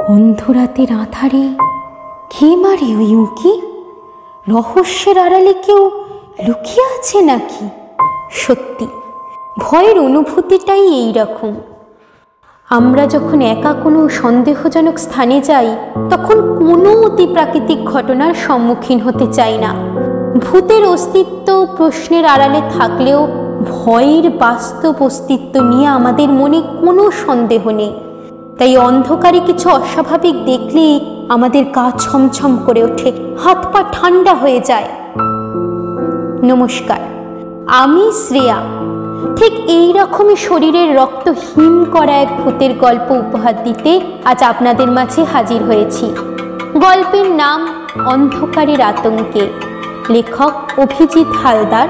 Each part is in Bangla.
অন্ধরাতের আধারে কে মারে ওই উঁকি? রহস্যের আড়ালে কেউ লুকিয়ে আছে নাকি? সত্যি ভয়ের অনুভূতিটাই এই রকম। আমরা যখন একা কোনো সন্দেহজনক স্থানে যাই তখন কোনো অতি প্রাকৃতিক ঘটনার সম্মুখীন হতে চাই না। ভূতের অস্তিত্ব প্রশ্নের আড়ালে থাকলেও ভয়ের বাস্তব অস্তিত্ব নিয়ে আমাদের মনে কোনো সন্দেহ নেই। তাই অন্ধকারে কিছু অস্বাভাবিক দেখলেই আমাদের গা ছমছম করে ওঠে, হাত পা ঠান্ডা হয়ে যায়। নমস্কার, আমি শ্রেয়া। ঠিক এই রকমই শরীরের রক্ত হিম করা এক ভূতের গল্প উপহার দিতে আজ আপনাদের মাঝে হাজির হয়েছি। গল্পের নাম অন্ধকারের আতঙ্কে। লেখক অভিজিৎ হালদার।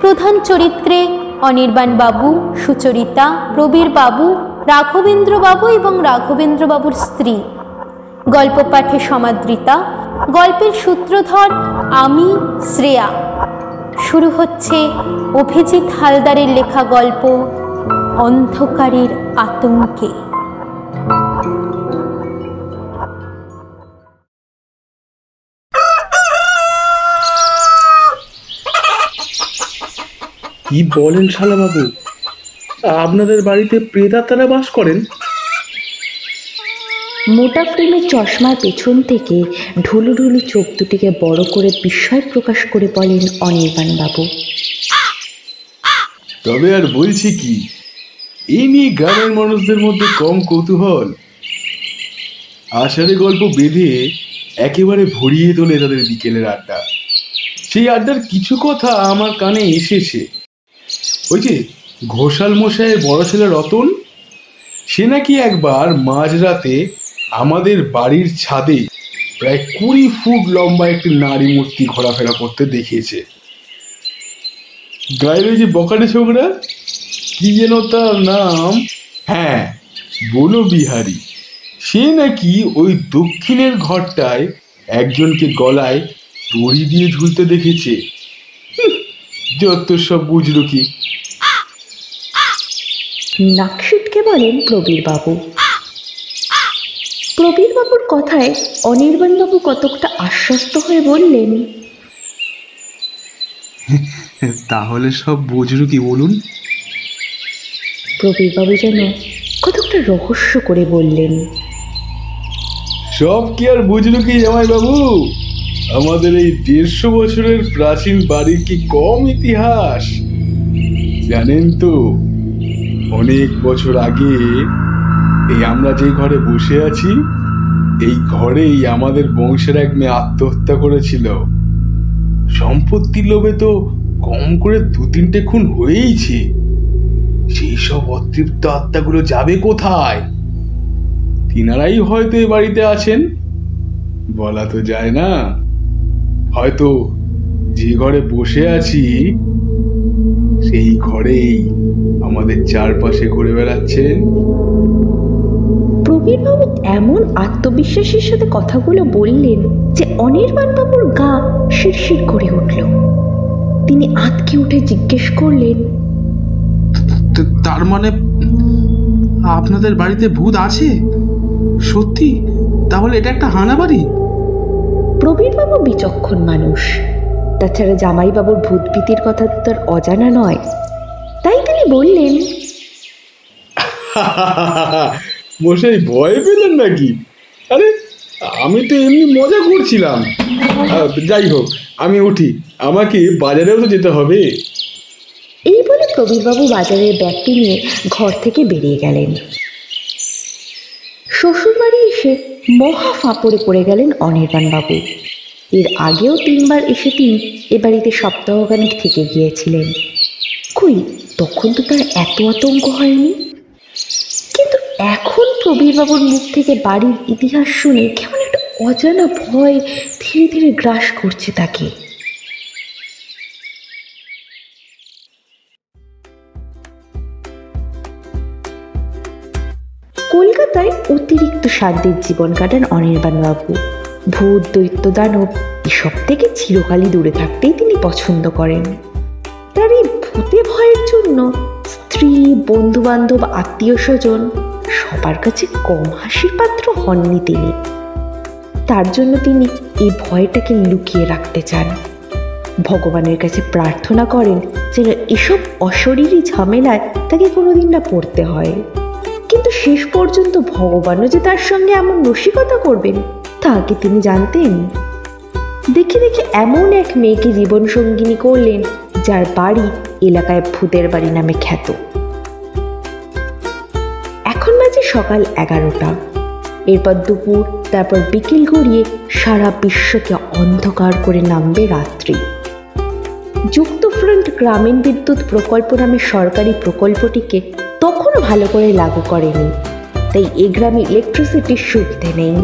প্রধান চরিত্রে অনির্বাণ বাবু, সুচরিতা, প্রবীর বাবু, রাঘবেন্দ্র বাবু এবং রাঘবেন্দ্র বাবুর স্ত্রী। গল্প পাঠে সমাদৃতা। গল্পের সূত্রধর আমি, শ্রেয়া। শুরু হচ্ছে অভিজিৎ হালদারের লেখা গল্প অন্ধকারের আতঙ্কে। কি বলেন শালাবাবু, আপনাদের বাড়িতে প্রেতাত্মারা বাস করেন? মোটা ফ্রেমের চশমার পেছন থেকে ঢুলুঢুলু চোখ দুটিকে বড় করে বিস্ময় প্রকাশ করে বলেন অনির্বাণ বাবু। তবে আর বলছি কি, এই নিয়ে গ্রামের মানুষদের মধ্যে কম কৌতূহল। আষাঢ়ে গল্প বেঁধে একেবারে ভরিয়ে তোলে তাদের বিকেলের আড্ডা। সেই আড্ডার কিছু কথা আমার কানে এসেছে। ওই যে ঘোষাল মশাইয়ের বড় ছেলে রতন, সে নাকি একবার মাঝরাতে আমাদের বাড়ির ছাদে প্রায় 20 ফুট লম্বা একটি নারী মূর্তি ঘোরাফেরা করতে দেখিয়েছে। গায়ের ওই যে বকাটে ছোকরা, কি যেন তার নাম, হ্যাঁ বনবিহারী, সে নাকি ওই দক্ষিণের ঘরটায় একজনকে গলায় দড়ি দিয়ে ঝুলতে দেখেছে। যত সব বুঝলো কি। নাকশিটকে বলেন প্রবীর বাবু। প্রবীর বাবুর কথায় অনির্বাণ বাবু কতকটা আশ্বস্ত হয়ে বললেন, তাহলে সব বুঝলো কি বলুন? প্রবীর বাবু যেন কতকটা রহস্য করে বললেন, সব কি আর বুঝলো কি জামাই বাবু? আমাদের এই 150 বছরের প্রাচীন বাড়ির কি কম ইতিহাস জানেন তো? অনেক বছর আগে এই আমরা যে ঘরে বসে আছি, এই ঘরেই আমাদের বংশের এক মেয়ে আত্মহত্যা করেছিল। সম্পত্তির লোভে তো কম করে 2-3টে খুন হয়েইছে। সেই সব অতৃপ্ত আত্মাগুলো যাবে কোথায়? তিনারাই হয়তো এ বাড়িতে আছেন, বলা তো যায় না। হয়তো যে ঘরে বসে আছি সেই ঘরেই আমাদের চারপাশে ঘুরে বেড়াচ্ছেন। প্রবীর বাবু এমন আত্মবিশ্বাসের সাথে কথাগুলো বললেন যে অনির্বাণ বাবুর গা শিরশির করে উঠল। তিনি আঁতকে উঠে জিজ্ঞেস করলেন, তার মানে আপনাদের বাড়িতে ভূত আছে? সত্যি? তাহলে এটা একটা হানা বাড়ি? প্রবীর বাবু বিচক্ষণ মানুষ, তাছাড়া জামাই বাবুর ভূতভীতির কথা তো তার অজানা নয়। তাই তিনি বললেন, মশাই ভয় পেলেন নাকি? আরে আমি তো এমনি মজা করছিলাম। যাই হোক, আমি উঠি, আমাকে বাজারেও তো যেতে হবে। এই বলে প্রবীরবাবু বাজারের ব্যাগটি নিয়ে ঘর থেকে বেরিয়ে গেলেন। শ্বশুর বাড়ি এসে মহা ফাঁপড়ে পড়ে গেলেন অনির্বাণ বাবু। এর আগেও 3বার এসে তিনি এ বাড়িতে সপ্তাহখানেক থেকে গিয়েছিলেন। কই, তখন তো তার এত আতঙ্ক হয়নি। কিন্তু এখন প্রবীরবাবুর মুখ থেকে বাড়ির ইতিহাস শুনে কেমন একটা অজানা ভয় ধীরে ধীরে গ্রাস করছে তাকে। কলকাতায় অতিরিক্ত শান্তির জীবন কাটান অনির্বাণ বাবু। ভূত, দৈত্য, দানব এসব থেকে চিরকালই দূরে থাকতেই তিনি পছন্দ করেন। তার এই ভূতে ভয়ের জন্য স্ত্রী, বন্ধু বান্ধব, আত্মীয় স্বজন সবার কাছে কম হাসির পাত্র হননি তিনি। তার জন্য তিনি এই ভয়টাকে লুকিয়ে রাখতে চান। ভগবানের কাছে প্রার্থনা করেন যেন এসব অশরীরী ঝামেলায় তাকে কোনোদিন না পড়তে হয়। কিন্তু শেষ পর্যন্ত ভগবানও যে তার সঙ্গে এমন রসিকতা করবেন তা কি তিনি জানতেন? দেখে দেখে এমন এক মেয়েকে জীবন সঙ্গিনী করলেন যার বাড়ি এলাকায় ভূতের বাড়ি নামে খ্যাত। এখন বাজে সকাল 11টা। এরপর দুপুর, তারপর বিকেল গড়িয়ে সারা বিশ্বকে অন্ধকার করে নামবে রাত্রি। যুক্তফ্রন্ট গ্রামীণ বিদ্যুৎ প্রকল্প নামে সরকারি প্রকল্পটিকে তখনও ভালো করে লাগু করেনি, তাই এ গ্রামে ইলেকট্রিসিটির সুবিধে নেই।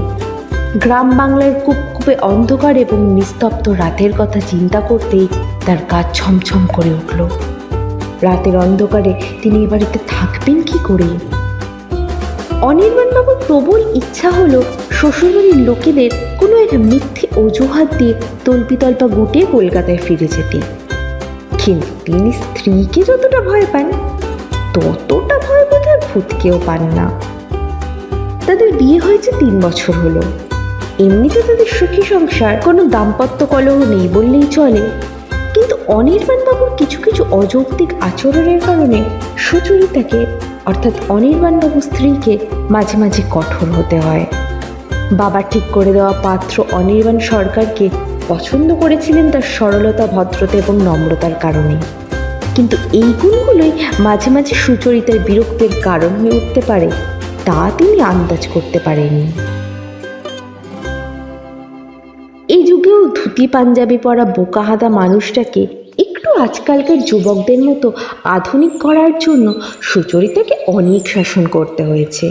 গ্রাম বাংলার কুপকুপে অন্ধকার এবং নিস্তব্ধ রাতের কথা চিন্তা করতেই তার গা ছমছম করে উঠল। রাতের অন্ধকারে তিনি এ বাড়িতে থাকবেন কি করে? অনির্বাণবাবুর প্রবল ইচ্ছা হলো শ্বশুরবাড়ির লোকেদের কোনো এক মিথ্যে অজুহাত দিয়ে তল্পিতল্পা গুটিয়ে কলকাতায় ফিরে যেতে। কিন্তু তিনি স্ত্রীকে যতটা ভয় পান ততটা ভয় বোধহয় ভূতকেও পান না। তাদের বিয়ে হয়েছে 3 বছর হলো। এমনিতে তাদের সুখী সংসার, কোনো দাম্পত্য কলহ নেই বললেই চলে। কিন্তু অনির্বাণবাবুর কিছু কিছু অযৌক্তিক আচরণের কারণে সুচরিতাকে অর্থাৎ অনির্বাণবাবুর স্ত্রীকে মাঝে মাঝে কঠোর হতে হয়। বাবা ঠিক করে দেওয়া পাত্র অনির্বাণ সরকারকে পছন্দ করেছিলেন তার সরলতা, ভদ্রতা এবং নম্রতার কারণে। কিন্তু এই গুণগুলোই মাঝে মাঝে সুচরিতার বিরক্তির কারণ হয়ে উঠতে পারে তা তিনি আন্দাজ করতে পারেননি। এই যুগেও ধুতি পাঞ্জাবি পরা বোকাহাদা মানুষটাকে একটু আজকালকার যুবকদের মতো আধুনিক করার জন্য সুচরিতাকে অনেক শাসন করতে হয়েছে।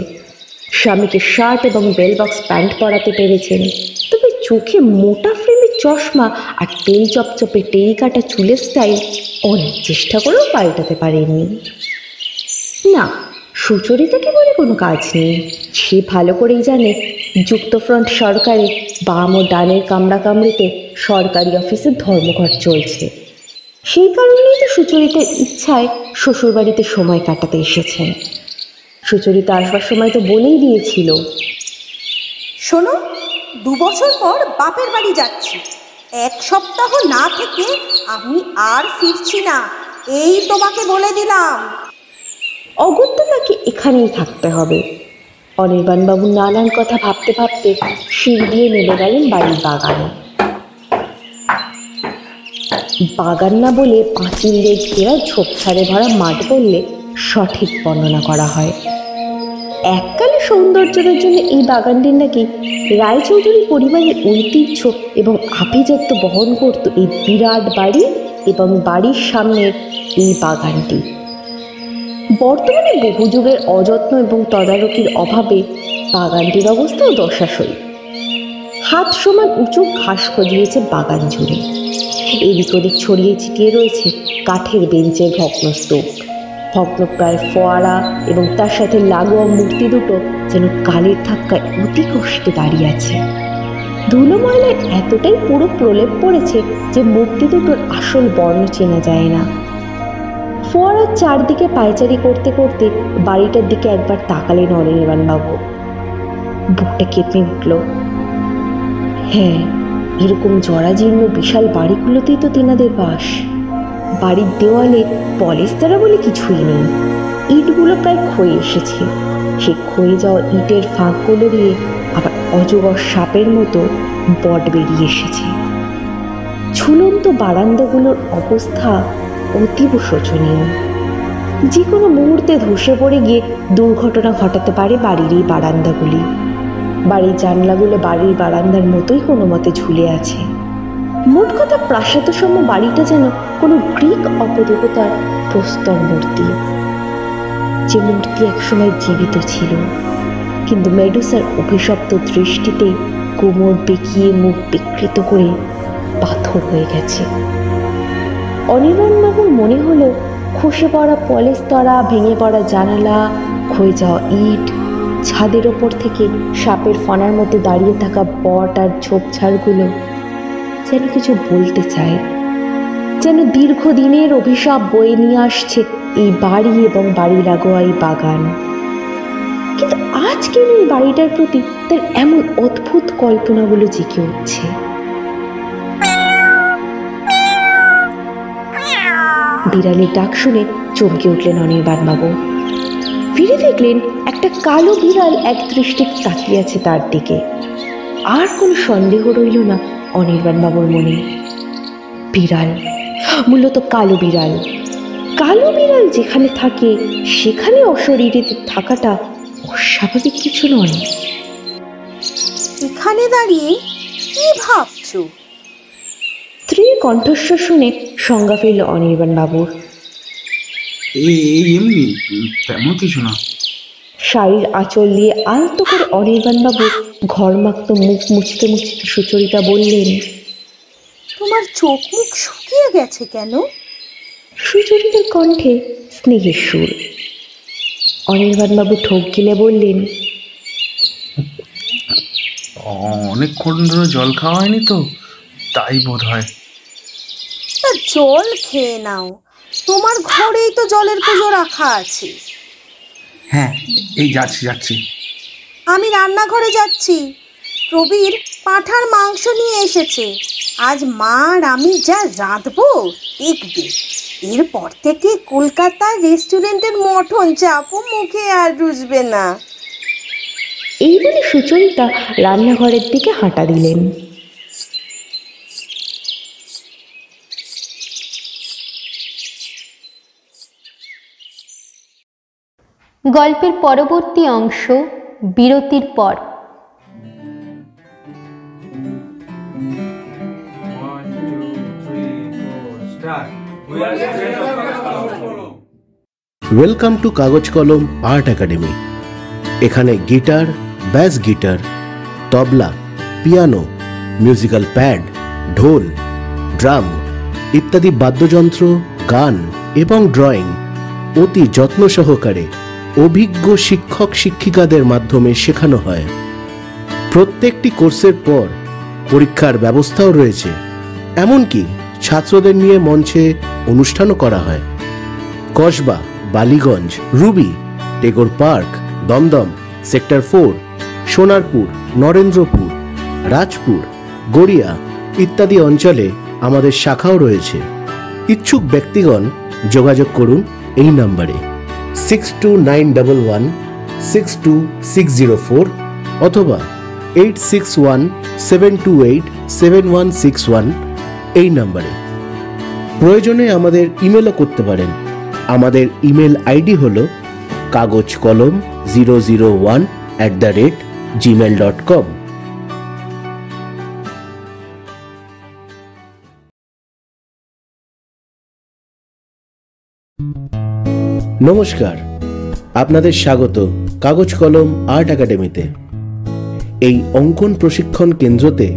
স্বামীকে শার্ট এবং বেল বক্স প্যান্ট পরাতে পেরেছেন, তবে চোখে মোটা ফ্রেমের চশমা আর তেল চপচপে টেরি কাটা চুলের স্টাইল অনেক চেষ্টা করেও পাল্টাতে পারেনি। না, সুচরিতাকে বলে কোনো কাজ নেই। সে ভালো করেই জানে যুক্তফ্রন্ট সরকারে বাম ও ডানের কামড়াকামড়িতে সরকারি অফিসে ধর্মঘট চলছে। সেই কারণেই তো সুচরিতার ইচ্ছায় শ্বশুরবাড়িতে সময় কাটাতে এসেছেন। সুচরিতা আসবার সময় তো বলেই দিয়েছিল, শোনো, 2 বছর পর বাপের বাড়ি যাচ্ছি। 1 সপ্তাহ না থেকে আমি আর ফিরছি না, এই তোমাকে বলে দিলাম। অগত্যা তাকে এখানেই থাকতে হবে। অনির্বাণবাবু নানান কথা ভাবতে ভাবতে সিঁড়ি দিয়ে নেমে গেলেন বাড়ির বাগানে। বাগান না বলে পাঁচিল দিয়ে ঘেরা ঝোপঝাড়ে ভরা মাঠ বললে সঠিক বর্ণনা করা হয়। এককালে সৌন্দর্যের জন্য এই বাগানটির নাকি রায়চৌধুরী পরিবারের ঐতিহ্য এবং আভিজাত্য বহন করত এই বিরাট বাড়ি এবং বাড়ির সামনের এই বাগানটি। বর্তমানে বহু যুগের অযত্ন এবং তদারকির অভাবে বাগানটির অবস্থাও দশাশই। হাত সমান উঁচু ঘাস গজিয়েছে বাগান জুড়ে। এদিক ওদিক ছড়িয়ে ছিটিয়ে রয়েছে কাঠের বেঞ্চের ভগ্নস্তূপ, ভগ্নপ্রায় ফোয়ারা এবং তার সাথে লাগোয়া মূর্তি দুটো যেন কালের ধাক্কায় অতি কষ্টে দাঁড়িয়ে আছে। ধুলো ময়লায় এতটাই পুরো প্রলেপ পড়েছে যে মূর্তি দুটোর আসল বর্ণ চেনা যায় না। ফোয়ারার চারদিকে পায়চারি করতে করতে বাড়িটার দিকে একবার তাকালেন অনির্বাণবাবু। বুকটা কেঁপে উঠল। হ্যাঁ, এরকম জরাজীর্ণ বিশাল বাড়িগুলোতেই তো তেনাদের বাস। বাড়ির দেওয়ালে পলেস্তারা বলে কিছুই নেই। ইটগুলো প্রায় ক্ষয়ে এসেছে। সে ক্ষয়ে যাওয়া ইটের ফাঁকগুলো দিয়ে আবার অজগর সাপের মতো বট বেরিয়ে এসেছে। ঝুলন্ত বারান্দাগুলোর অবস্থা অতীব শোচনীয়। যে কোনো মুহূর্তে ধসে পড়ে গিয়ে দুর্ঘটনা ঘটাতে পারে বাড়ির এই বারান্দাগুলি। বাড়ির জানলাগুলো বাড়ির বারান্দার মতোই কোনো মতে ঝুলে আছে। মোট কথা প্রাসাদসম বাড়িটা যেন কোনো গ্রিক অপদেবতার প্রস্তর মূর্তি, যে মূর্তি একসময় জীবিত ছিল, কিন্তু মেডুসার অভিশপ্ত দৃষ্টিতে কোমর বেঁকিয়ে মুখ বিকৃত করে পাথর হয়ে গেছে। অনির্বাণবাবুর মনে হলো খসে পড়া পলেস্তরা, ভেঙে পড়া জানালা, ক্ষয়ে যাওয়া ইট, ছাদের ওপর থেকে সাপের ফনার মধ্যে দাঁড়িয়ে থাকা বট আর ঝোপঝাড়গুলো যেন কিছু বলতে চায়, যেন দীর্ঘদিনের অভিশাপ বয়ে নিয়ে আসছে এই বাড়ি এবং বাড়ি লাগোয়া এই বাগান। কিন্তু আজ কেন এই বাড়িটার প্রতি তার এমন অদ্ভুত কল্পনাগুলো জেগে উঠছে। বিড়ালের ডাক শুনে চমকে উঠলেন অনির্বাণ বাবু। ফিরে দেখলেন একটা কালো বিড়াল এক দৃষ্টি তাকিয়ে আছে তার দিকে। আর কোনো সন্দেহ রইল না অনির্বাণ বাবুর মনে। বিড়াল, মূলত কালো বিড়াল। কালো বিড়াল যেখানে থাকে সেখানে অশরীরে থাকাটা অস্বাভাবিক কিছু নয়। এখানে দাঁড়িয়ে কি ভাবছো? স্ত্রীর কণ্ঠস্বর শুনে সংজ্ঞা ফেলল অনির্বাণ বাবুর। এই এমনি, তেমন কিছু না। শাড়ির আঁচল দিয়ে আলতো করে অনির্বাণ বাবু ঘরমাক্ত মুখ মুছতে মুছতে সুচরিতা বললেন, তোমার চোখ মুখ শুকিয়ে গেছে কেন? সুচরিতার কণ্ঠে স্নেহের সুর। অনির্বাণ বাবু ঠোক গিলে বললেন, অনেকক্ষণ ধরে জল খাওয়া হয়নি তো, তাই বোধ হয়। তা জল খেয়ে নাও, তোমার ঘরেই তো জলের পুজো রাখা আছে। হ্যাঁ, এই যাচ্ছি যাচ্ছি। আমি রান্নাঘরে যাচ্ছি। প্রবীর পাঁঠার মাংস নিয়ে এসেছে। আজ মা আর আমি যা রাঁধবো দেখবে। এরপর থেকে কলকাতার রেস্টুরেন্টের মটন চাপও মুখে আর রুজবে না। এই বলে সুচরিতা রান্নাঘরের দিকে হাঁটা দিলেন। গল্পের পরবর্তী অংশ বিরতির পর। ওয়েলকাম টু কাগজ কলম আর্ট একাডেমি। এখানে গিটার, ব্যাস গিটার, তবলা, পিয়ানো, মিউজিক্যাল প্যাড, ঢোল, ড্রাম ইত্যাদি বাদ্যযন্ত্র, গান এবং ড্রয়িং অতি যত্ন সহকারে অভিজ্ঞ শিক্ষক শিক্ষিকাদের মাধ্যমে শেখানো হয়। প্রত্যেকটি কোর্সের পর পরীক্ষার ব্যবস্থাও রয়েছে। এমনকি ছাত্রদের নিয়ে মঞ্চে অনুষ্ঠানও করা হয়। Kasba, Ballygunge, Ruby, Tagore park, Dumdum, sector 4, Sonarpur, Narendrapur, Rajpur, Garia ইত্যাদি অঞ্চলে আমাদের শাখাও রয়েছে। ইচ্ছুক ব্যক্তিগণ যোগাযোগ করুন এই নম্বরে 6291162604 অথবা 8617287161 এই নম্বরে। প্রয়োজনে আমাদের ইমেলও করতে পারেন। আমাদের ইমেল আইডি হল kagojkolom001@gmail.com। নমস্কার, আপনাদের স্বাগত কাগজ কলম আর্ট একাডেমিতে। এই অঙ্কন প্রশিক্ষণ কেন্দ্রতে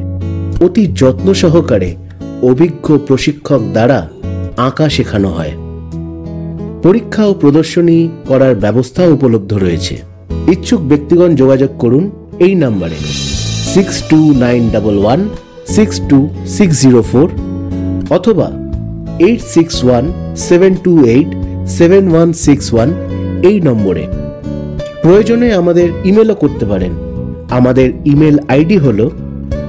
অতি যত্ন সহকারে অভিজ্ঞ প্রশিক্ষক দ্বারা আঁকা শেখানো হয়। পরীক্ষা ও প্রদর্শনী করার ব্যবস্থা উপলব্ধ রয়েছে। ইচ্ছুক ব্যক্তিগণ যোগাযোগ করুন এই নম্বরে 6291162604 অথবা 8617287161 এই নম্বরে। প্রয়োজনে আমাদের ইমেলও করতে পারেন। আমাদের ইমেল আইডি হল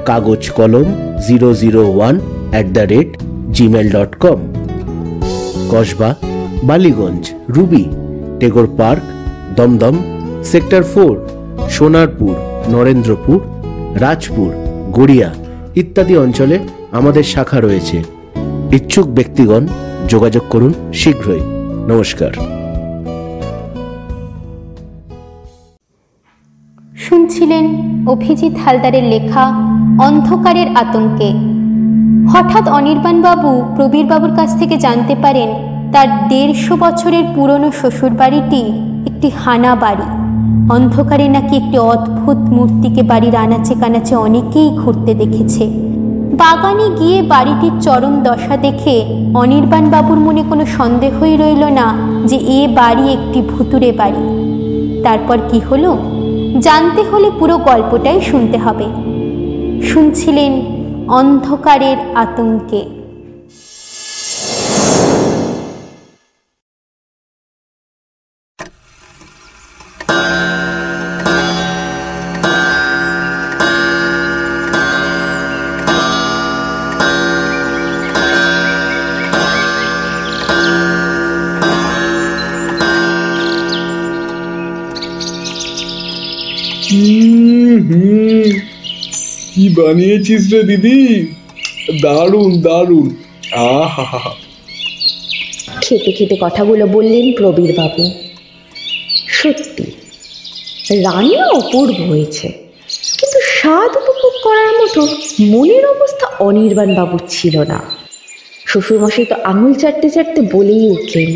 kagojkolom001@gmail.com। Kasba, Ballygunge, Ruby, Tagore park, Dumdum, sector 4, Sonarpur, Narendrapur, Rajpur, Garia ইত্যাদি অঞ্চলে আমাদের শাখা রয়েছে। ইচ্ছুক ব্যক্তিগণ যোগাযোগ করুন শীঘ্রই। নমস্কার। শুনছিলেন অভিজিৎ হালদারের লেখা অন্ধকারের আতঙ্কে। হঠাৎ অনির্বাণবাবু প্রবীরবাবুর কাছ থেকে জানতে পারেন তার 150 বছরের পুরনো শ্বশুরবাড়িটি একটি হানা বাড়ি। অন্ধকারে নাকি একটি অদ্ভুত মূর্তিকে বাড়ির আনাচে কানাচে অনেকেই ঘুরতে দেখেছে। বাগানে গিয়ে বাড়িটির চরম দশা দেখে অনির্বাণবাবুর মনে কোনো সন্দেহই রইল না যে এ বাড়ি একটি ভুতুড়ে বাড়ি। তারপর কি হলো জানতে হলে পুরো গল্পটাই শুনতে হবে। শুনছিলেন অন্ধকারের আতঙ্কে। বানিয়েছিস রে দিদি, দারুণ দারুণ। আহা, খেতে খেতে কথাগুলো বললেন প্রবীর বাবু। সত্যি রান্না অপূর্ব হয়েছে, কিন্তু স্বাদ উপভোগ করার মতো মনের অবস্থা অনির্বাণ বাবুর ছিল না। শ্বশুরমশাই তো আঙুল চাটতে চাটতে বলেই উঠলেন,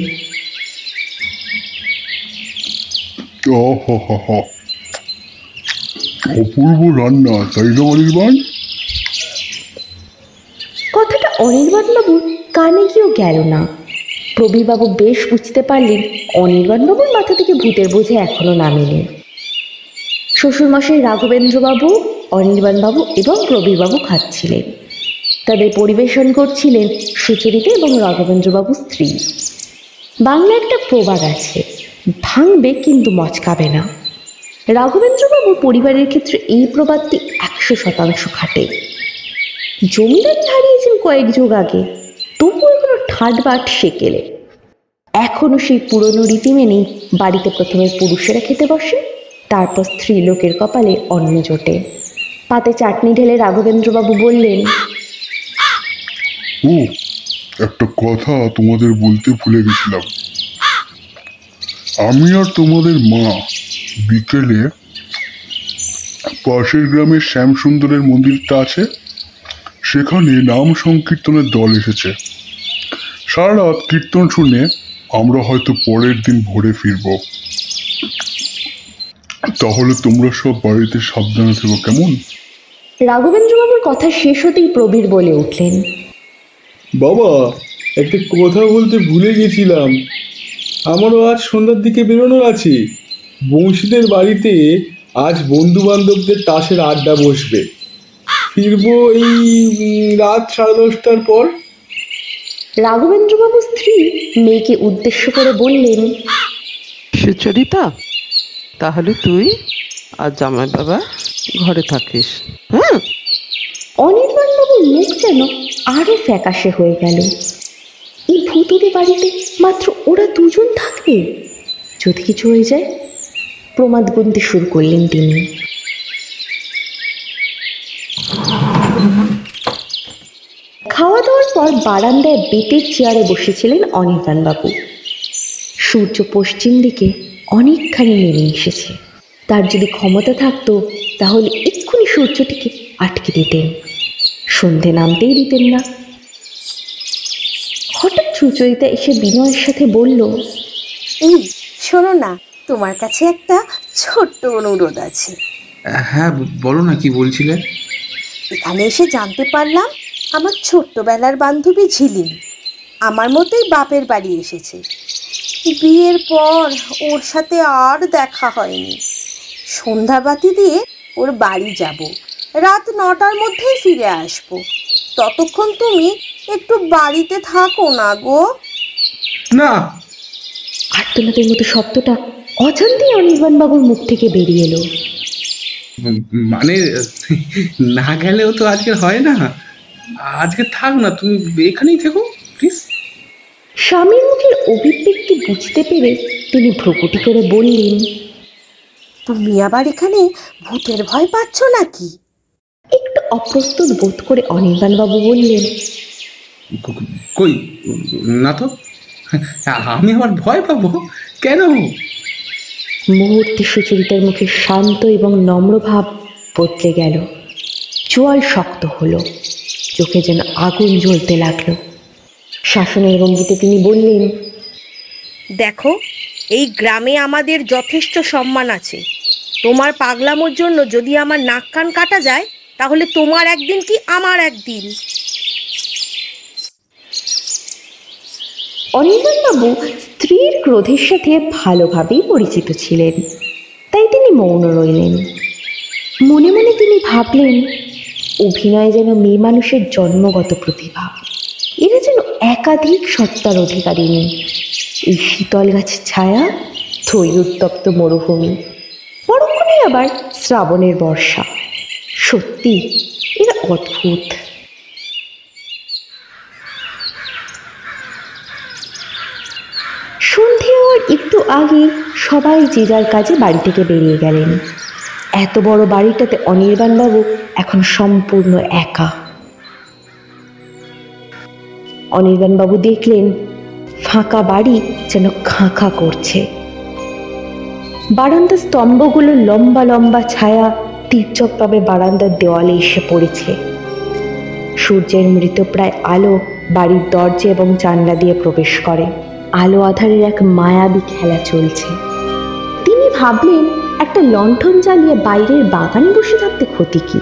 অপূর্ব রান্না, তাই না অনির্বাণ? কথাটা অনির্বাণ বাবুর কানে গিয়েও গেল না। প্রবীর বাবু বেশ বুঝতে পারলেন অনির্বাণ বাবুর মাথা থেকে ভূতের বোঝা এখনো নামেনি। শ্বশুরমশাই রাঘবেন্দ্রবাবু, অনির্বাণবাবু এবং প্রবীরবাবু খাচ্ছিলেন। তাদের পরিবেশন করছিলেন সুচরিতা এবং রাঘবেন্দ্রবাবুর স্ত্রী। বাংলা একটা প্রবাদ আছে, ভাঙবে কিন্তু মচকাবে না। রাঘবেন্দ্রবাবু পরিবারের ক্ষেত্রে এই প্রবাদটি 100% খাটে। জমিদার হারিয়েছেন কয়েক যুগ আগে, তবু এগুলো ঠাটবাট সেকেলে। এখনো সেই পুরনো রীতি মেনেই বাড়িতে প্রথমে পুরুষেরা খেতে বসে, তারপর স্ত্রী লোকের কপালে অন্ন জোটে। পাতে চাটনি ঢেলে রাঘবেন্দ্রবাবু বললেন, ও, একটা কথা তোমাদের বলতে ভুলে গেছিলাম। আমি আর তোমাদের মা বিকেলে পাশের গ্রামের শ্যামসুন্দরের মন্দিরটা আছে, সেখানে নাম সংকীর্তনের দল এসেছে। সারা রাত কীর্তন শুনে আমরা হয়তো পরের দিন ভোরে ফিরব। তাহলে তোমরা সব বাড়িতে সাবধানে থেকো, কেমন? রাঘবেন্দ্রবাবুর কথা শেষ হতেই প্রবীর বলে উঠলেন, বাবা একটা কথা বলতে ভুলে গেছিলাম, আমারও আজ সন্ধ্যার দিকে বেরোনোর আছে। বংশীদের বাড়িতে আজ বন্ধু বান্ধবদের তাসের আড্ডা বসবে। ফিরবো এই রাত 10:30টার পর। রাঘবেন্দ্রবাবুর স্ত্রী মেয়েকে উদ্দেশ্য করে বললেন, সুচরিতা, তাহলে তুই আর জামাই বাবা ঘরে থাকিস, হ্যাঁ? অনির্বাণবাবুর মুখ যেন আরো ফ্যাকাশে হয়ে গেল। এই ভুতুড়ে বাড়িতে মাত্র ওরা দুজন থাকবে, যদি কিছু হয়ে যায়। প্রমাদ গুনতে শুরু করলেন তিনি। খাওয়া দাওয়ার পর বারান্দায় বেতের চেয়ারে বসেছিলেন অনির্বাণবাবু। সূর্য পশ্চিম দিকে অনেকখানি নেমে এসেছে। তার যদি ক্ষমতা থাকতো তাহলে এক্ষুনি সূর্যটিকে আটকে দিতেন, সন্ধে নামতেই দিতেন না। হঠাৎ সুচরিতা এসে বিনয়ের সাথে বলল, এই শোনো না, তোমার কাছে একটা ছোট্ট অনুরোধ আছে। হ্যাঁ, বলো না, কি বলছিলে? এখানে এসে জানতে পারলাম আমার ছোট্টবেলার বান্ধবী ঝিলিম আমার মতোই বাপের বাড়ি এসেছে। বিয়ের পর ওর সাথে আর দেখা হয়নি। সন্ধ্যাবাতি দিয়ে ওর বাড়ি যাব, রাত 9টার মধ্যেই ফিরে আসব। ততক্ষণ তুমি একটু বাড়িতে থাকো না গো। না, আর্তনাদের মতো শব্দটা অজান্তেই অনির্বাণবাবুর মুখ থেকে বেরিয়ে এলো। মানে না গেলেও তো আজকে হয় না। আজকে থাক না, তুমি এখানেই থেকো প্লিজ। স্বামীর মুখের অভিব্যক্তি বুঝতে পেরে তিনি ভ্রুকুটি করে বললেন, তুমি আবার এখানে ভূতের ভয় পাচ্ছ নাকি? একটু অপ্রস্তুত বোধ করে অনির্বাণবাবু বললেন, কই না তো, আমি আবার ভয় পাবো কেন? মুহূর্তে সুচরিতার মুখে শান্ত এবং নম্র ভাব বদলে গেল। চোয়াল শক্ত হলো, চোখে যেন আগুন জ্বলতে লাগলো। শাসনের ভঙ্গিতে তিনি বললেন, দেখো, এই গ্রামে আমাদের যথেষ্ট সম্মান আছে। তোমার পাগলামোর জন্য যদি আমার নাক কান কাটা যায়, তাহলে তোমার একদিন কি আমার একদিন। অনির্বাণবাবু স্ত্রীর ক্রোধের সাথে ভালোভাবেই পরিচিত ছিলেন, তাই তিনি মৌন রইলেন। মনে মনে তিনি ভাবলেন, অভিনয় যেন মেয়ে মানুষের জন্মগত প্রতিভা। এরা যেন একাধিক সত্তার অধিকারিণী। এই শীতল গাছের ছায়া, থই উত্তপ্ত মরুভূমি, পরক্ষণে আবার শ্রাবণের বর্ষা। সত্যি এরা অদ্ভুত। সন্ধে হওয়ার একটু আগে সবাই যে যার কাজে বাড়ি থেকে বেরিয়ে গেলেন। এত বড় বাড়িটাতে অনির্বাণবাবু এখন সম্পূর্ণ একা। অনির্বাণবাবু দেখলেন ফাঁকা বাড়ি যেন খাঁ খাঁ করছে। বারান্দার স্তম্ভগুলো লম্বা লম্বা ছায়া তীর্যকভাবে বারান্দার দেওয়ালে এসে পড়েছে। সূর্যের মৃতপ্রায় আলো বাড়ির দরজা এবং জানলা দিয়ে প্রবেশ করে। আলো আধারের এক মায়াবী খেলা চলছে। তিনি ভাবলেন, একটা লণ্ঠন জ্বালিয়ে বাইরের বাগানে বসে থাকতে ক্ষতি কি?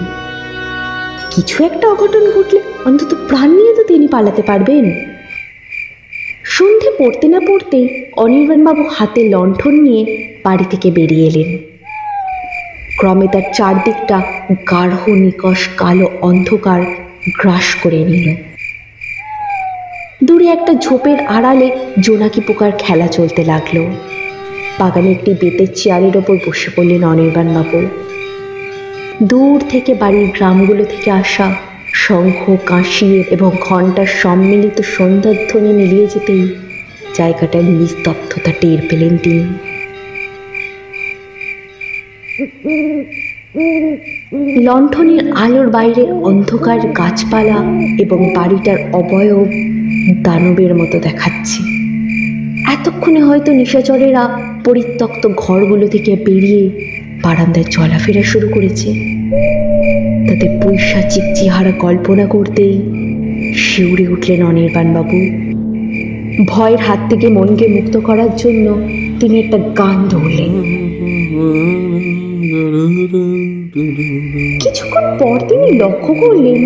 কিছু একটা অঘটন ঘটলে অন্তত প্রাণ নিয়ে তো তিনি পালাতে পারবেন। সন্ধে পড়তে না পড়তেই অনির্বাণবাবু হাতে লণ্ঠন নিয়ে বাড়ি থেকে বেরিয়ে এলেন। ক্রমে তার চারদিকটা গাঢ় নিকষ কালো অন্ধকার গ্রাস করে নিল। দূরে একটা ঝোপের আড়ালে জোনাকি পোকার খেলা চলতে লাগলো। বাগানে একটি বেতের চেয়ারের ওপর বসে পড়লেন অনির্বাণবাবু। দূর থেকে বাড়ির গ্রামগুলো থেকে আসা শঙ্খ, কাঁসি এবং ঘণ্টার সম্মিলিত সন্ধ্যাধ্বনি মিলিয়ে যেতেই জায়গাটার নিস্তব্ধতা টের পেলেন তিনি। লণ্ঠনের আলোর বাইরের অন্ধকার গাছপালা এবং বাড়িটার অবয়ব দানবের মতো দেখাচ্ছে। এতক্ষণে হয়তো নিশাচরেরা পরিত্যক্ত ঘরগুলো থেকে বেরিয়ে বারান্দায় চলাফেরা শুরু করেছে। তাতে পৈশাচিক চেহারা কল্পনা করতেই শিউরে উঠলেন অনির্বাণবাবু। ভয়ের হাত থেকে মনকে মুক্ত করার জন্য তিনি একটা গান ধরলেন। কিছুক্ষণ পর তিনি লক্ষ্য করলেন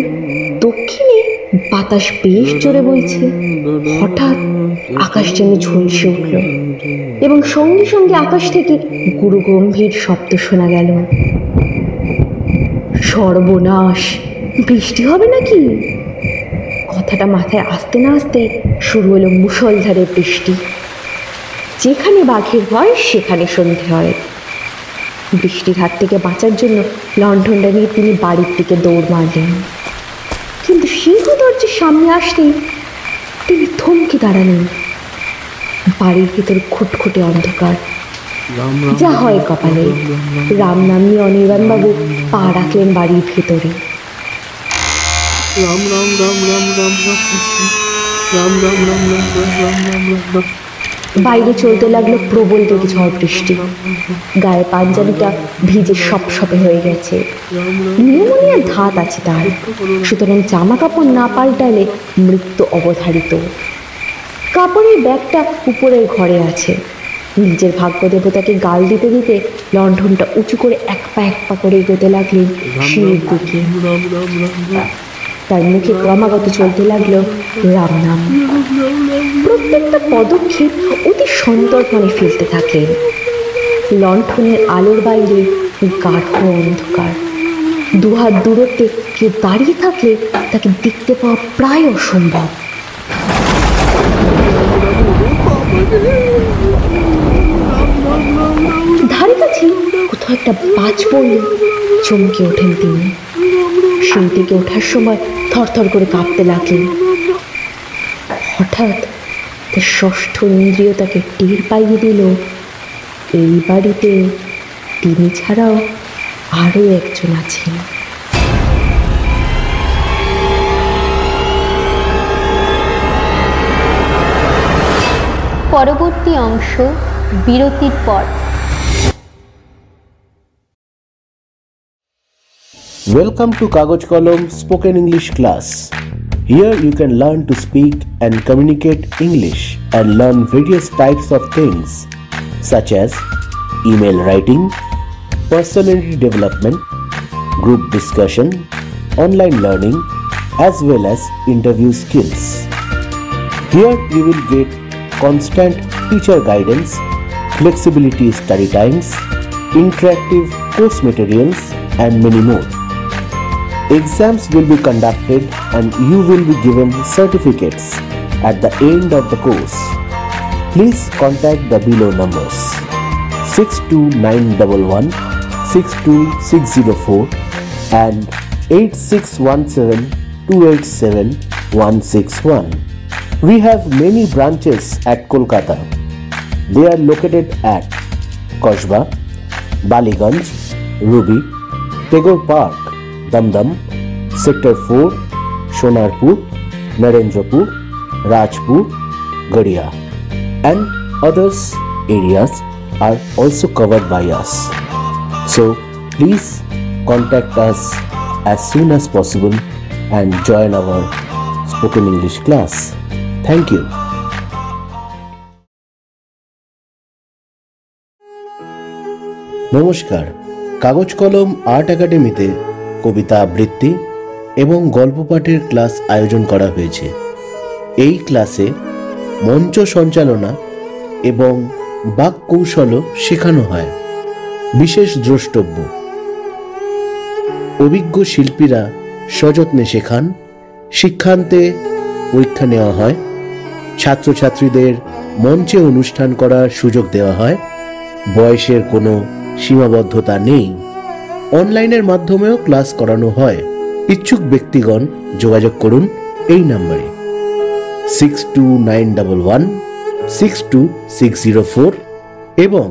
দক্ষিণে বাতাস বেশ জোরে বইছে। হঠাৎ আকাশ যেন ঝলসে উঠল এবং সঙ্গে সঙ্গে আকাশ থেকে গুরু গম্ভীর শব্দ শোনা গেল। সর্বনাশ, বৃষ্টি হবে নাকি? কথাটা মাথায় আসতে না আসতে শুরু হলো মুষলধারে বৃষ্টি। যেখানে বাঘের ভয় সেখানে সন্ধে হয়। বৃষ্টির হাত থেকে বাঁচার জন্য লণ্ঠনটা নিয়ে তিনি বাড়ির দিকে দৌড় মারলেন। কিন্তু সিংহ দরজার সামনে আসতেই তিনি থমকে দাঁড়ালেন। বাড়ির ভিতর খুটখুটে অন্ধকার। যা হয় কপালে। রাম নাম নিয়ে অনির্বাণবাবু পা রাখলেন বাড়ির ভেতরে। বাইরে চলতে লাগলো প্রবল বেগে ঝড় বৃষ্টি। গায়ে পাঞ্জাবিটা ভিজে সপসপে হয়ে গেছে। নিউমোনিয়ার ধাত আছে তার, সুতরাং জামা কাপড় না পাল্টালে মৃত্যু অবধারিত। কাপড়ের ব্যাগটা উপরের ঘরে আছে। নিজের ভাগ্য দেবতাকে গাল দিতে দিতে লণ্ঠনটা উঁচু করে এক পা করে এগোতে লাগলেন সিঁড়ির দিকে। তার মুখে ক্রমাগত চলতে লাগলো রাম নাম। প্রত্যেকটা পদক্ষেপ অতি সন্তর্পণে ফেলতে থাকলেন। লণ্ঠনের আলোর বাইরে গাঢ় অন্ধকার। দুহাত দূরত্বে কেউ দাঁড়িয়ে থাকলে তাকে দেখতে পাওয়া প্রায় অসম্ভব। ধারে কাছে কোথাও একটা বাজ পড়লে চমকে ওঠেন তিনি। সিঁড়ি থেকে ওঠার সময় থরথর করে কাঁপতে লাগলেন। হঠাৎ তার ষষ্ঠ ইন্দ্রিয় তাকে টের পাইয়ে দিল এই বাড়িতে তিনি ছাড়াও আরও একজন আছেন। পরবর্তী অংশ বিরতির পর। Welcome to Kagoj Kolom Spoken English class. Here you can learn to speak and communicate English and learn various types of things such as email writing, personality development, group discussion, online learning as well as interview skills. Here you will get constant teacher guidance, flexibility study times, interactive course materials and many more. Exams will be conducted and you will be given certificates at the end of the course. Please contact the below numbers 62911 62604 and 8617 287 161. We have many branches at Kolkata. They are located at Kosba, Baliganj, Ruby, Tagore Park, Damdam, Sector 4, Sonarpur, Narendrapur, Rajpur, Gadia, and others areas are also covered by us. So please contact us as soon as possible and join our spoken English class. Thank you. নমস্কার, কাগজ কলম আর্ট একাডেমিতে কবিতা আবৃত্তি এবং গল্প পাঠের ক্লাস আয়োজন করা হয়েছে। এই ক্লাসে মঞ্চ সঞ্চালনা এবং বাক কৌশলও শেখানো হয়। বিশেষ দ্রষ্টব্য: অভিজ্ঞ শিল্পীরা সযত্নে শেখান, শিক্ষান্তে পরীক্ষা নেওয়া হয়, ছাত্রছাত্রীদের মঞ্চে অনুষ্ঠান করার সুযোগ দেওয়া হয়, বয়সের কোনো সীমাবদ্ধতা নেই, অনলাইনের মাধ্যমেও ক্লাস করানো হয়। ইচ্ছুক ব্যক্তিগণ যোগাযোগ করুন এই নম্বরে 6291162604 এবং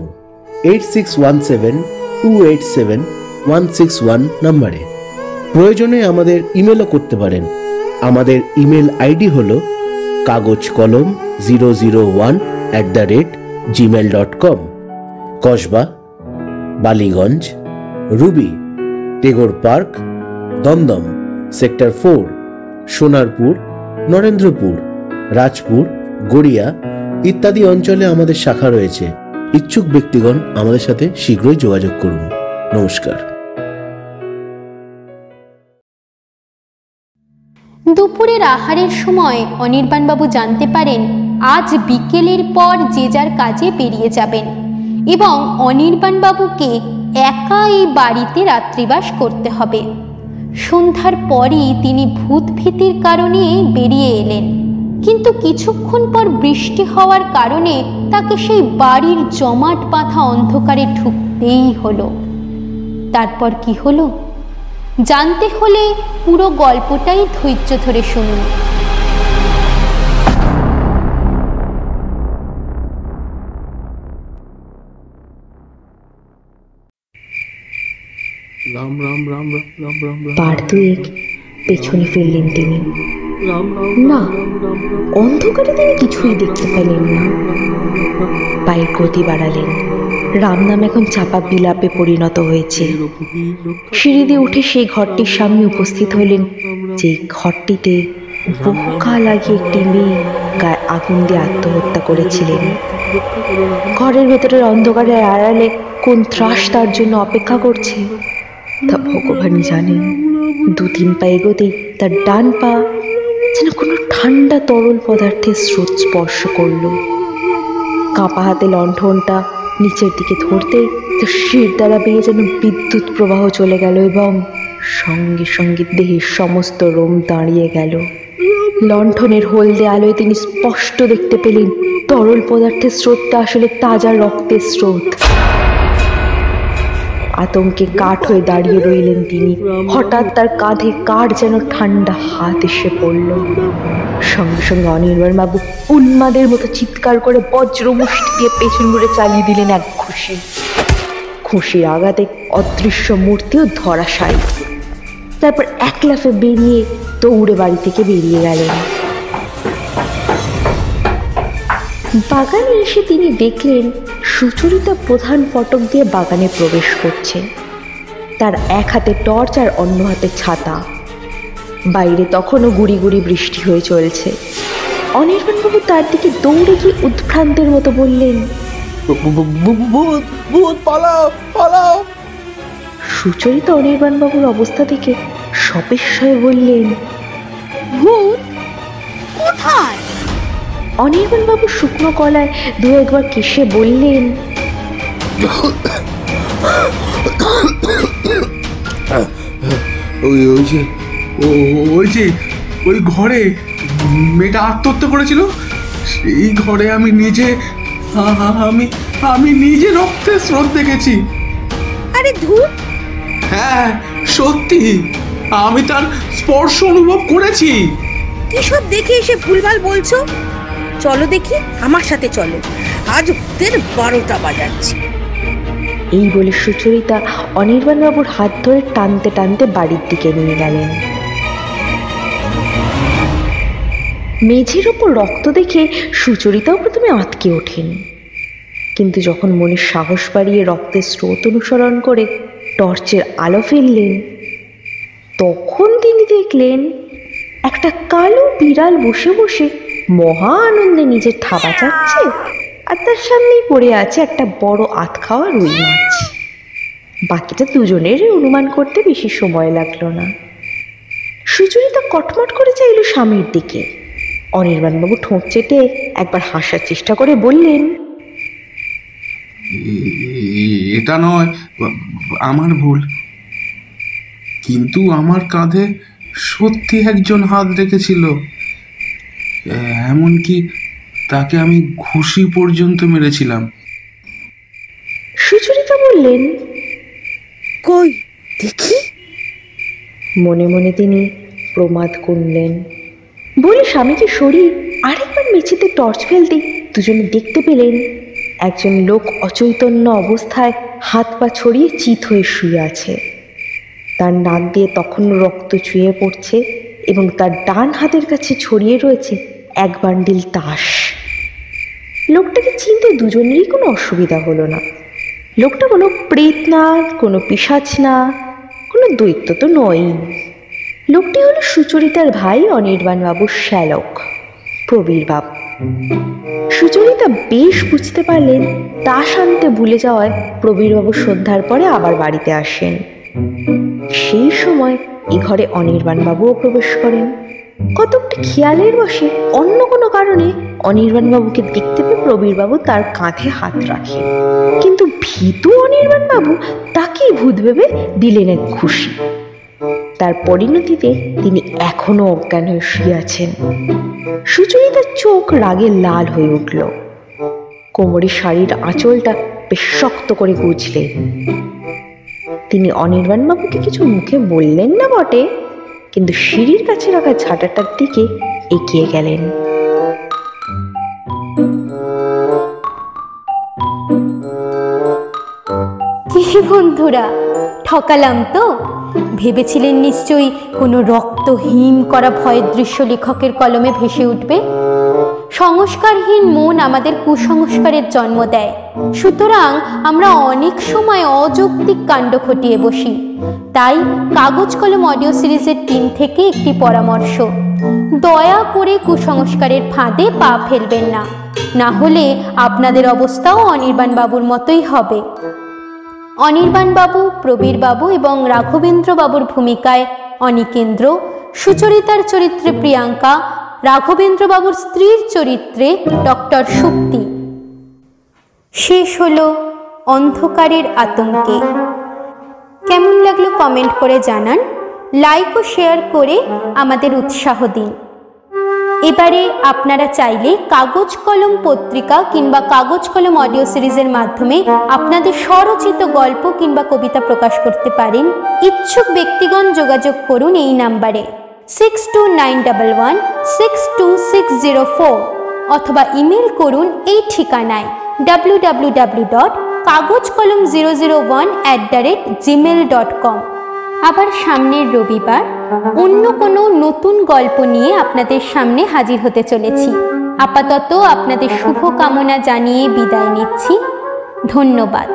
8617287161 নম্বরে। প্রয়োজনে আমাদের ইমেলও করতে পারেন। আমাদের ইমেল আইডি হল kagojkolom001@gmail.com। Kasba, Ballygunge, Ruby, Tagore park, Dumdum, sector 4, Sonarpur, Narendrapur, Rajpur, Garia ইত্যাদি অঞ্চলে আমাদের শাখা রয়েছে। ইচ্ছুক ব্যক্তিগণ আমাদের সাথে শীঘ্রই যোগাযোগ করুন। নমস্কার। দুপুরের আহারের সময় অনির্বাণবাবু জানতে পারেন আজ বিকেলের পর যে যার কাজে বেরিয়ে যাবেন এবং অনির্বাণবাবুকে একা এই বাড়িতে রাত্রিবাস করতে হবে। সন্ধ্যার পরই তিনি ভূত ভীতির কারণে বেরিয়ে এলেন, কিন্তু কিছুক্ষণ পর বৃষ্টি হওয়ার কারণে তাকে সেই বাড়ির জমাট বাঁধা অন্ধকারে ঢুকতেই হলো। তারপর কি হলো জানতে হলে পুরো গল্পটাই ধৈর্য ধরে শুনুন। রাম রাম রাম রাম রাম রাম রাম। বার দুয়েক পেছনে ফিরলেন তিনি। না, অন্ধকারে তিনি কিছুই দেখতে পেলেন না। পায়ের গতি বাড়ালেন। রাম নাম এখন চাপা বিলাপে পরিণত হয়েছে। সিঁড়ি দিয়ে উঠে সেই ঘরটির সামনে উপস্থিত হলেন, যে ঘরটিতে বহুকাল আগে একটি মেয়ে গায়ে আগুন দিয়ে আত্মহত্যা করেছিলেন। ঘরের ভেতরের অন্ধকারের আড়ালে কোন ত্রাস তার জন্য অপেক্ষা করছে তা ভগবানই জানেন। 2-3 পা এগোতেই তার ডান পা যেন কোনো ঠান্ডা তরল পদার্থের স্রোত স্পর্শ করল। কাঁপা হাতে লণ্ঠনটা নিচের দিকে ধরতেই তার শির দ্বারা বেয়ে যেন বিদ্যুৎ প্রবাহ চলে গেল এবং সঙ্গে সঙ্গে দেহের সমস্ত রোম দাঁড়িয়ে গেল। লণ্ঠনের হলদে আলোয় তিনি স্পষ্ট দেখতে পেলেন তরল পদার্থের স্রোতটা আসলে তাজা রক্তের স্রোত। আতঙ্কে কাঠ হয়ে দাঁড়িয়ে রইলেন তিনি। হঠাৎ তার কাঁধে কার যেন ঠান্ডা হাত এসে পড়ল। সঙ্গে সঙ্গে অনির্বাণবাবু উন্মাদের মতো চিৎকার করে বজ্রমুষ্টি দিয়ে পেছন ঘুরে চালিয়ে দিলেন এক ঘুষি। ঘুষির আঘাতে অদৃশ্য মূর্তিও ধরাশায়ী। তারপর এক লাফে বেরিয়ে দৌড়ে বাড়ি থেকে বেরিয়ে গেলেন। বাগানে এসে তিনি দেখলেন সুচরিতা প্রধান ফটক দিয়ে বাগানে প্রবেশ করছে। তার এক হাতে টর্চ আর অন্য হাতে ছাতা। বাইরে তখনও গুড়ি গুড়ি বৃষ্টি হয়ে চলছে। অনির্বাণবাবু তার দিকে দৌড়ে গিয়ে উদ্ভ্রান্তের মতো বললেন, ভূত ভূত, পালাও পালাও। সুচরিতা অনির্বাণবাবুর অবস্থা থেকে সবিস্ময়ে বললেন, ভূত কোথায়? অনির্বাণবাবু শুকনো গলায় 2-1 বার কেশে বললেন, ওই ঘরে মেয়েটা আত্মহত্যা করেছিল, সেই ঘরে আমি নিজে রক্তের স্রোত দেখেছি। আরে ধুর! হ্যাঁ সত্যি, আমি তার স্পর্শ অনুভব করেছি। কি সব দেখে এসে ভুলভাল বলছো? চলো দেখি, আমার সাথে চলো, আজ ভূতের 12টা বাজাচ্ছি। এই বলে সুচরিতা অনির্বাণবাবুর হাত ধরে টানতে টানতে বাড়ির দিকে নিয়ে গেলেন। মেঝের ওপর রক্ত দেখে সুচরিতাও প্রথমে আঁতকে ওঠেন, কিন্তু যখন মনে সাহস বাড়িয়ে রক্তের স্রোত অনুসরণ করে টর্চের আলো ফেললেন, তখন তিনি দেখলেন একটা কালো বিড়াল বসে বসে মহা আনন্দে নিজের থাবা চাচ্ছে, আর তার সামনেই পড়ে আছে একটা বড় আধ খাওয়া রুই মাছ। বাকিটা দুজনের অনুমান করতে বেশি সময় লাগলো না। সুচরিতা কটমট করে চাইল স্বামীর দিকে। অনির্বাণবাবু ঠোঁট চেটে একবার হাসার চেষ্টা করে বললেন, এটা নয়, আমার ভুল। কিন্তু আমার কাঁধে সত্যি একজন হাত রেখেছিল, এমনকি তাকে আমি ঘুষি পর্যন্ত মেরেছিলাম। সুচরিতা বললেন, কই দেখি। মনে মনে তিনি প্রমাদ করলেন বলে স্বামীকে সরিয়ে আরেকবার মেঝেতে টর্চ ফেলতেই দুজনে দেখতে পেলেন একজন লোক অচৈতন্য অবস্থায় হাত পা ছড়িয়ে চিত হয়ে শুয়ে আছে। তার নাক দিয়ে তখন রক্ত চুয়ে পড়ছে এবং তার ডান হাতের কাছে ছড়িয়ে রয়েছে এক বান্ডিল তাস। লোকটাকে চিনতে দুজনেরই কোনো অসুবিধা হলো না। লোকটা কোনো প্রেত না, কোনো পিশাচ না, কোনো দৈত্য তো নয়ই। লোকটি হলো সুচরিতার ভাই অনির্বাণবাবুর শ্যালক প্রবীর বাবু। সুচরিতা বেশ বুঝতে পারলেন তাস আনতে ভুলে যাওয়ায় প্রবীরবাবু সন্ধ্যার পরে আবার বাড়িতে আসেন। সেই সময় এ ঘরে অনির্বাণবাবুও প্রবেশ করেন। কতকটা খেয়ালের বশে অন্য কোনো কারণে অনির্বাণবাবুকে দেখতে পেয়ে প্রবীরবাবু তার কাঁধে হাত রাখেন, কিন্তু ভীতু অনির্বাণবাবু তাকেই ভূত ভেবে দিলেন এক ঘুষি। তার পরিণতিতে তিনি এখনো অজ্ঞান হয়ে শুয়ে আছেন। সুচরিতার চোখ রাগে লাল হয়ে উঠল। কোমরের শাড়ির আঁচলটা বেশ শক্ত করে গুজলেন। তিনি অনির্বাণবাবুকে কিছু মুখে বললেন না বটে, কিন্তু সিঁড়ির কাছে রাখা ঝাঁটাটার দিকে এগিয়ে গেলেন। কি বন্ধুরা, ঠকালাম তো? ভেবেছিলেন নিশ্চয়ই কোনো রক্তহীন করা ভয়ের দৃশ্য লেখকের কলমে ভেসে উঠবে। সংস্কারহীন মন আমাদের কুসংস্কারের জন্ম দেয়, সুতরাং আমরা অনেক সময় অযৌক্তিক কাণ্ড ঘটিয়ে বসি। তাই কাগজ কলম অডিও সিরিজের টিম থেকে একটি পরামর্শ: দয়া করে কুসংস্কারের ফাঁদে পা ফেলবেন না, না হলে আপনাদের অবস্থাও অনির্বাণবাবুর মতোই হবে। অনির্বাণবাবু, প্রবীরবাবু এবং রাঘবেন্দ্রবাবুর ভূমিকায় অনিকেন্দ্র, সুচরিতার চরিত্রে প্রিয়াঙ্কা, রাঘবেন্দ্রবাবুর স্ত্রীর চরিত্রে ডক্টর সুপ্তি। শেষ হলো অন্ধকারের আতঙ্কে। কেমন লাগলো কমেন্ট করে জানান, লাইক ও শেয়ার করে আমাদের উৎসাহ দিন। এবারে আপনারা চাইলে কাগজ কলম পত্রিকা কিংবা কাগজ কলম অডিও সিরিজের মাধ্যমে আপনাদের স্বরচিত গল্প কিংবা কবিতা প্রকাশ করতে পারেন। ইচ্ছুক ব্যক্তিগণ যোগাযোগ করুন এই নাম্বারে 6291162604 অথবা ইমেল করুন এই ঠিকানায় www.kagojkolom001@gmail.com। আবার সামনের রবিবার অন্য কোনো নতুন গল্প নিয়ে আপনাদের সামনে হাজির হতে চলেছি। আপাতত আপনাদের শুভকামনা জানিয়ে বিদায় নিচ্ছি। ধন্যবাদ।